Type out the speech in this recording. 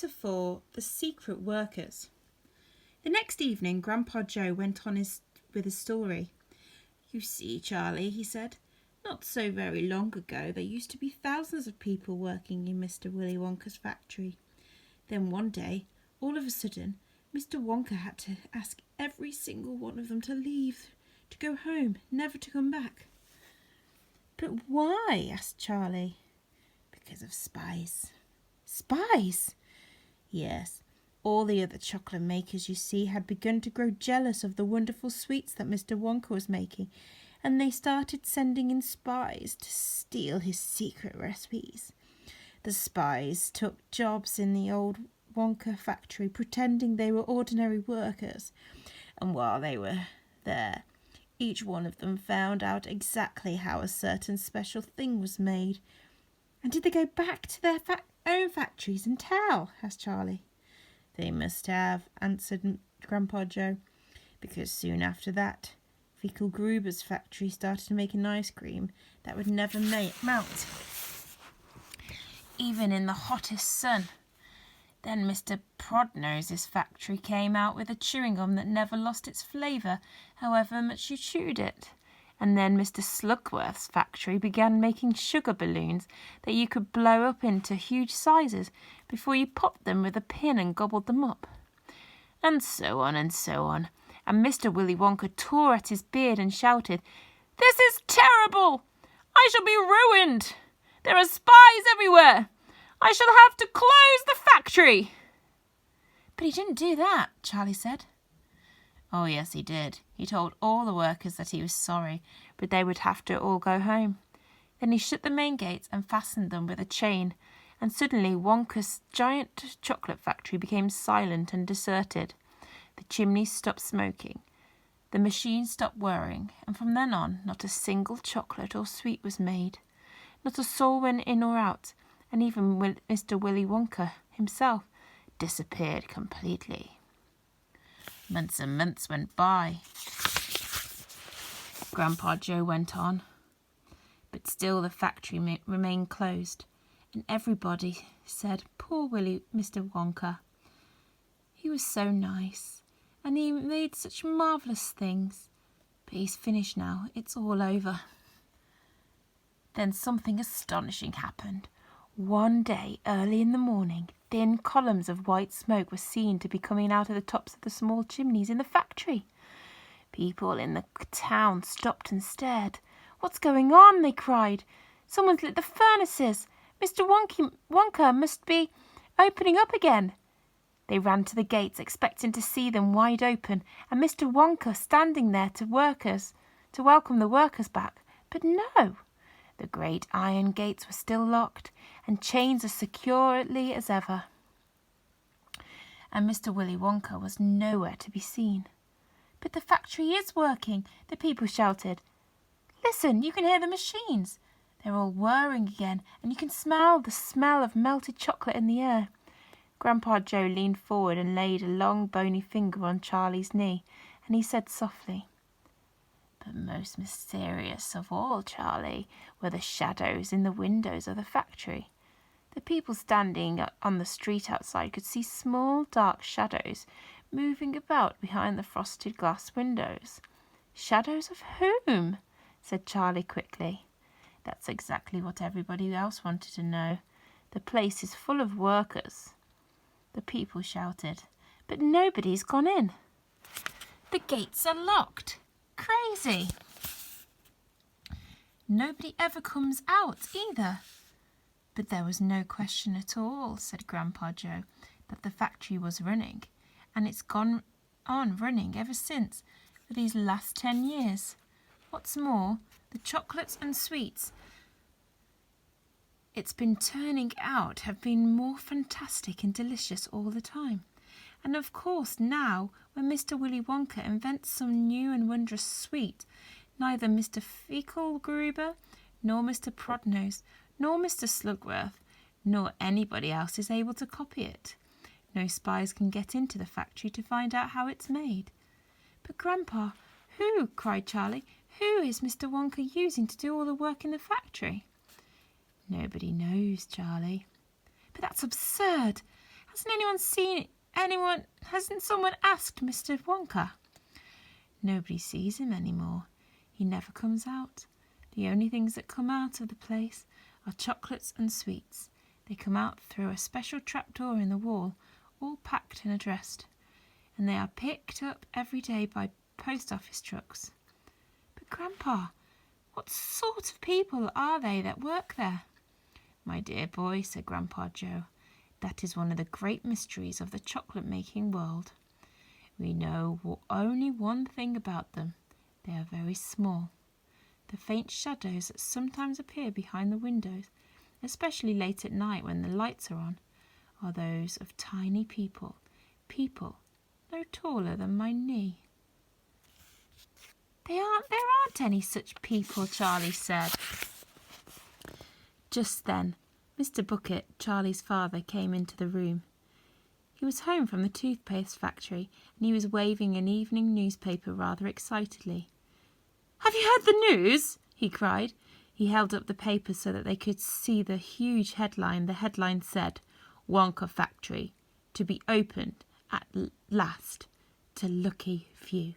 Chapter 4. The Secret Workers. The next evening, Grandpa Joe went on with his story. "You see, Charlie," he said, "not so very long ago there used to be thousands of people working in Mr. Willy Wonka's factory. Then one day, all of a sudden, Mr. Wonka had to ask every single one of them to leave, to go home, never to come back." "But why?" asked Charlie. "Because of spies." "Spies?" "Yes. All the other chocolate makers, you see, had begun to grow jealous of the wonderful sweets that Mr. Wonka was making, and they started sending in spies to steal his secret recipes. The spies took jobs in the old Wonka factory, pretending they were ordinary workers, and while they were there, each one of them found out exactly how a certain special thing was made." "And did they go back to their own factories and tell?" asked Charlie. "They must have," answered Grandpa Joe, "because soon after that, Feckle Gruber's factory started making ice cream that would never melt, even in the hottest sun. Then Mr. Prodnose's factory came out with a chewing gum that never lost its flavour, however much you chewed it. And then Mr. Slugworth's factory began making sugar balloons that you could blow up into huge sizes before you popped them with a pin and gobbled them up. And so on and so on. And Mr. Willy Wonka tore at his beard and shouted, 'This is terrible! I shall be ruined! There are spies everywhere! I shall have to close the factory!'" "But he didn't do that," Charlie said. "Oh, yes, he did. He told all the workers that he was sorry, but they would have to all go home. Then he shut the main gates and fastened them with a chain, and suddenly Wonka's giant chocolate factory became silent and deserted. The chimneys stopped smoking, the machines stopped whirring, and from then on not a single chocolate or sweet was made. Not a soul went in or out, and even Mr. Willy Wonka himself disappeared completely. Months and months went by. Grandpa Joe went on, but still the factory remained closed, and everybody said, "Poor Mr. Wonka. He was so nice, and he made such marvellous things, but he's finished now. It's all over." Then something astonishing happened. One day, early in the morning, thin columns of white smoke were seen to be coming out of the tops of the small chimneys in the factory. People in the town stopped and stared. "What's going on?" they cried. "Someone's lit the furnaces. Mr. Wonka must be opening up again." They ran to the gates, expecting to see them wide open, and Mr. Wonka standing there to welcome the workers back. But no! The great iron gates were still locked, and chained as securely as ever. And Mr. Willy Wonka was nowhere to be seen. "But the factory is working," the people shouted. "Listen, you can hear the machines. They're all whirring again, and you can smell the smell of melted chocolate in the air." Grandpa Joe leaned forward and laid a long bony finger on Charlie's knee, and he said softly, "But most mysterious of all, Charlie, were the shadows in the windows of the factory. The people standing on the street outside could see small dark shadows moving about behind the frosted glass windows." "Shadows of whom?" said Charlie quickly. That's exactly what everybody else wanted to know. "The place is full of workers," the people shouted, "but nobody's gone in. The gates are locked. Crazy! Nobody ever comes out either." "But there was no question at all," said Grandpa Joe, "that the factory was running, and it's gone on running ever since for these last 10 years. What's more, the chocolates and sweets it's been turning out have been more fantastic and delicious all the time. And of course now, when Mr. Willy Wonka invents some new and wondrous sweet, neither Mr. Feckle Gruber, nor Mr. Prodnose, nor Mr. Slugworth, nor anybody else is able to copy it. No spies can get into the factory to find out how it's made." "But Grandpa, who," cried Charlie, "who is Mr. Wonka using to do all the work in the factory?" "Nobody knows, Charlie." "But that's absurd. Hasn't someone asked Mr. Wonka? Nobody sees him anymore. He never comes out. The only things that come out of the place are chocolates and sweets. They come out through a special trapdoor in the wall, all packed and addressed, and they are picked up every day by post office trucks. But Grandpa, what sort of people are they that work there? My dear boy, said Grandpa Joe, that is one of the great mysteries of the chocolate-making world. We know only one thing about them. They are very small. The faint shadows that sometimes appear behind the windows, especially late at night when the lights are on, are those of tiny people no taller than my knee. There aren't any such people, Charlie said. Just then, Mr. Bucket, Charlie's father, came into the room. He was home from the toothpaste factory, and he was waving an evening newspaper rather excitedly. Have you heard the news? He cried. He held up the paper so that they could see the huge headline. The headline said, Wonka Factory, to be opened at last to lucky few.